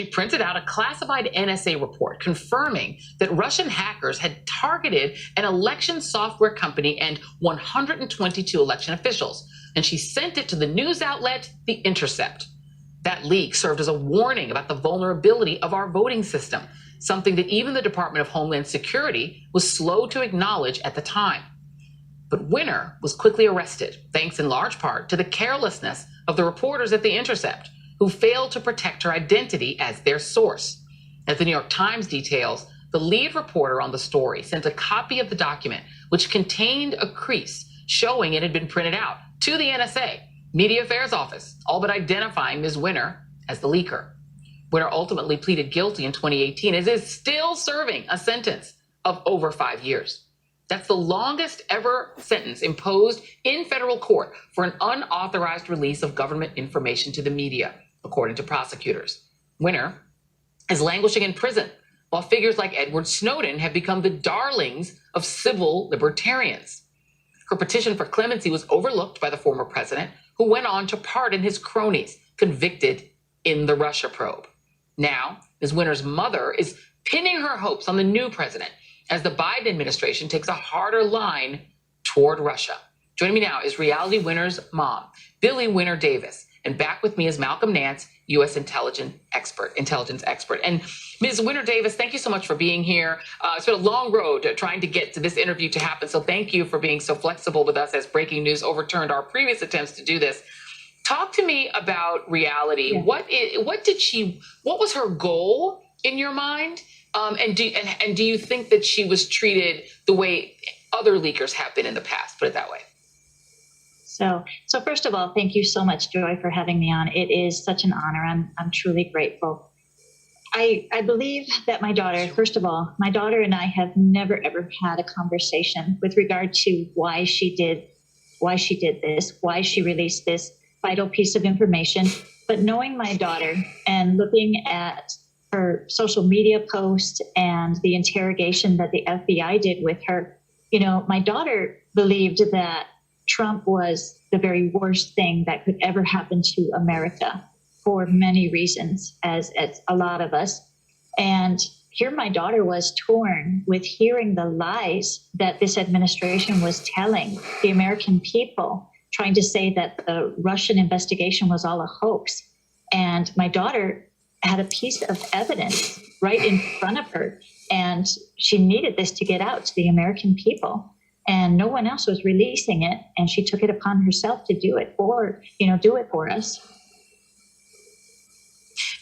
She printed out a classified NSA report confirming that Russian hackers had targeted an election software company and 122 election officials. And she sent it to the news outlet, The Intercept. That leak served as a warning about the vulnerability of our voting system, something that even the Department of Homeland Security was slow to acknowledge at the time. But Winner was quickly arrested, thanks in large part to the carelessness of the reporters at The Intercept, who failed to protect her identity as their source. As the New York Times details, the lead reporter on the story sent a copy of the document, which contained a crease showing it had been printed out, to the NSA Media Affairs Office, all but identifying Ms. Winner as the leaker. Winner ultimately pleaded guilty in 2018 and is still serving a sentence of over 5 years. That's the longest ever sentence imposed in federal court for an unauthorized release of government information to the media, according to prosecutors. Winner is languishing in prison, while figures like Edward Snowden have become the darlings of civil libertarians. Her petition for clemency was overlooked by the former president, who went on to pardon his cronies convicted in the Russia probe. Now, Ms. Winner's mother is pinning her hopes on the new president as the Biden administration takes a harder line toward Russia. Joining me now is Reality Winner's mom, Billie Winner Davis. And back with me is Malcolm Nance, U.S. intelligence expert. And Ms. Winner Davis, thank you so much for being here. It's been a long road trying to get to this interview to happen. So thank you for being so flexible with us as breaking news overturned our previous attempts to do this. Talk to me about Reality. Yeah. What was her goal in your mind? And do you think that she was treated the way other leakers have been in the past? Put it that way. So first of all, thank you so much, Joy, for having me on. It is such an honor. I'm truly grateful. I believe that my daughter, first of all, my daughter and I have never, ever had a conversation with regard to why she did this, why she released this vital piece of information. But knowing my daughter and looking at her social media posts and the interrogation that the FBI did with her, my daughter believed that Trump was the very worst thing that could ever happen to America for many reasons, as a lot of us. And here my daughter was torn with hearing the lies that this administration was telling the American people, trying to say that the Russian investigation was all a hoax. And my daughter had a piece of evidence right in front of her, and she needed this to get out to the American people. And no one else was releasing it, and she took it upon herself to do it for us.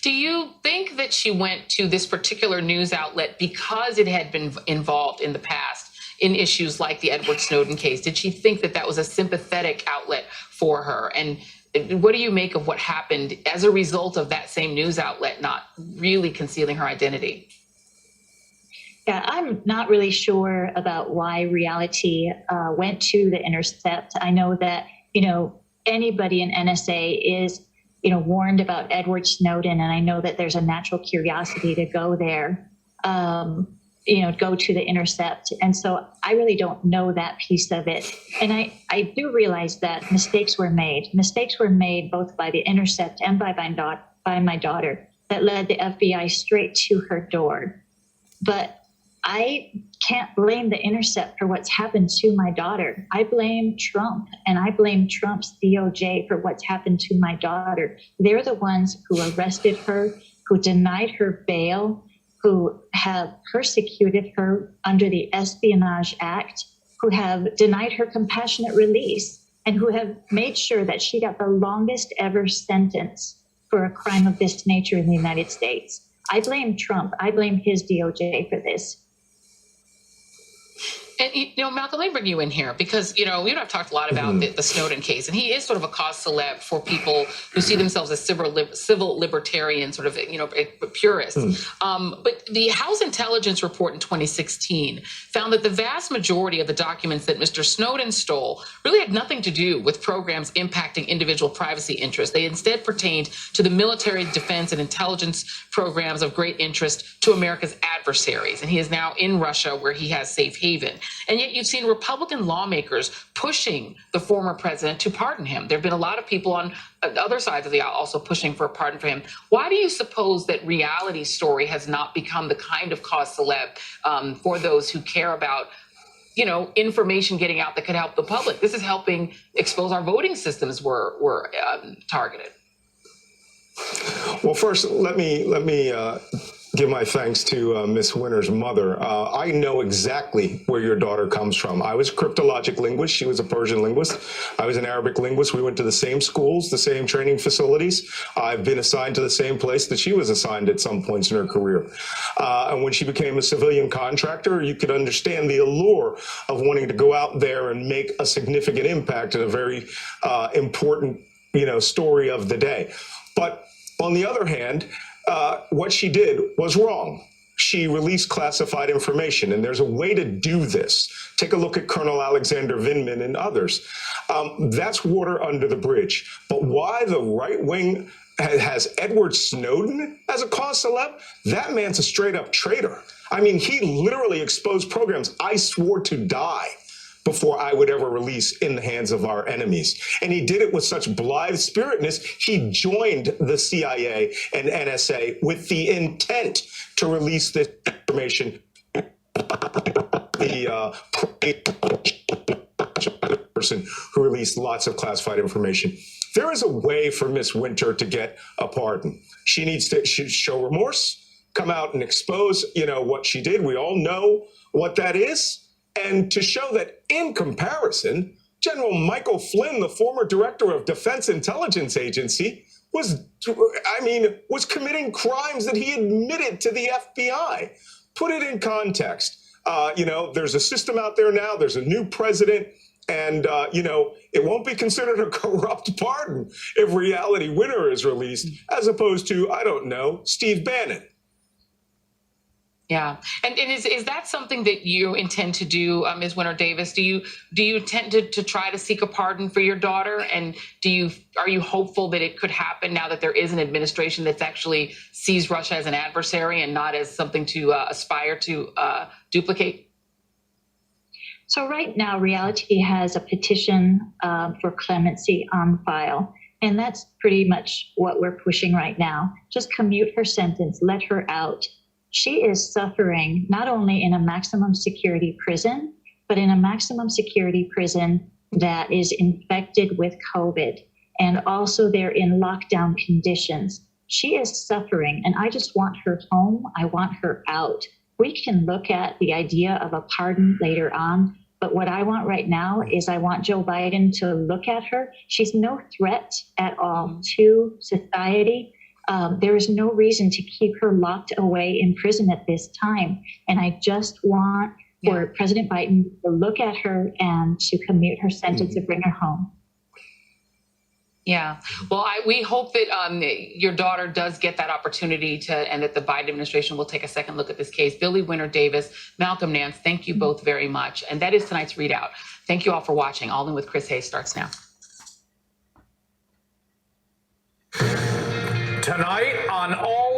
Do you think that she went to this particular news outlet because it had been involved in the past in issues like the Edward Snowden case? Did she think that was a sympathetic outlet for her? And what do you make of what happened as a result of that same news outlet not really concealing her identity? Yeah, I'm not really sure about why Reality went to The Intercept. I know that, anybody in NSA is, warned about Edward Snowden, and I know that there's a natural curiosity to go there, go to The Intercept. And so I really don't know that piece of it. And I do realize that mistakes were made. Mistakes were made both by The Intercept and by my daughter that led the FBI straight to her door. But I can't blame The Intercept for what's happened to my daughter. I blame Trump, and I blame Trump's DOJ for what's happened to my daughter. They're the ones who arrested her, who denied her bail, who have persecuted her under the Espionage Act, who have denied her compassionate release, and who have made sure that she got the longest ever sentence for a crime of this nature in the United States. I blame Trump. I blame his DOJ for this. And, Malcolm, let me bring you in here because, you and I've talked a lot about the Snowden case, and he is sort of a cause célèbre for people who see themselves as civil libertarian sort of, purists. But the House Intelligence Report in 2016 found that the vast majority of the documents that Mr. Snowden stole really had nothing to do with programs impacting individual privacy interests. They instead pertained to the military, defense, and intelligence programs of great interest to America's adversaries. And he is now in Russia, where he has safe haven. And yet you've seen Republican lawmakers pushing the former president to pardon him. There have been a lot of people on the other sides of the aisle also pushing for a pardon for him. Why do you suppose that reality story has not become the kind of cause celeb for those who care about, you know, information getting out that could help the public? This is helping expose our voting systems were targeted. Well, first, let me give my thanks to Miss Winter's mother. I know exactly where your daughter comes from. I was a cryptologic linguist. She was a Persian linguist. I was an Arabic linguist. We went to the same schools, the same training facilities. I've been assigned to the same place that she was assigned at some points in her career. And when she became a civilian contractor, you could understand the allure of wanting to go out there and make a significant impact in a very important, story of the day. But on the other hand, what she did was wrong. She released classified information, and there's a way to do this. Take a look at Colonel Alexander Vindman and others. That's water under the bridge. But why the right wing has Edward Snowden as a cause celeb? That man's a straight up traitor. I mean, he literally exposed programs I swore to die before I would ever release in the hands of our enemies. And he did it with such blithe spiritness, he joined the CIA and NSA with the intent to release this information. The person who released lots of classified information. There is a way for Miss Winter to get a pardon. She needs to show remorse, come out and expose, what she did. We all know what that is. And to show that in comparison, General Michael Flynn, the former director of Defense Intelligence Agency, was committing crimes that he admitted to the FBI. Put it in context. There's a system out there now. There's a new president. And, it won't be considered a corrupt pardon if Reality Winner is released, as opposed to, I don't know, Steve Bannon. Yeah. And is that something that you intend to do, Ms. Winter Davis? Do you intend to try to seek a pardon for your daughter? And are you hopeful that it could happen now that there is an administration that's actually sees Russia as an adversary and not as something to aspire to duplicate? So right now, Reality has a petition for clemency on file. And that's pretty much what we're pushing right now. Just commute her sentence, let her out. She is suffering not only in a maximum security prison, but in a maximum security prison that is infected with COVID. And also they're in lockdown conditions. She is suffering, and I just want her home. I want her out. We can look at the idea of a pardon later on, but what I want right now is I want Joe Biden to look at her. She's no threat at all to society. There is no reason to keep her locked away in prison at this time. And I just want for President Biden to look at her and to commute her sentence and bring her home. Yeah. Well, we hope that your daughter does get that opportunity and that the Biden administration will take a second look at this case. Billie Winter Davis, Malcolm Nance, thank you both very much. And that is tonight's ReidOut. Thank you all for watching. All In with Chris Hayes starts now. Tonight on All